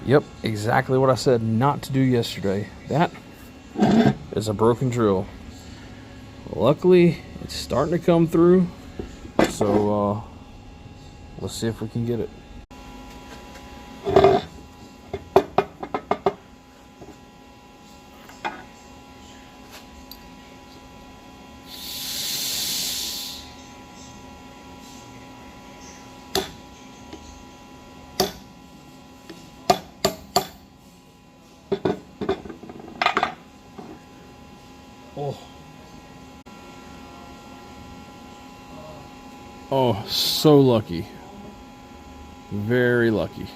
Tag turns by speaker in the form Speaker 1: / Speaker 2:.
Speaker 1: Yep, exactly what I said not to do yesterday. That is a broken drill. Luckily, it's starting to come through, so let's see if we can get it. Oh, so lucky. Very lucky.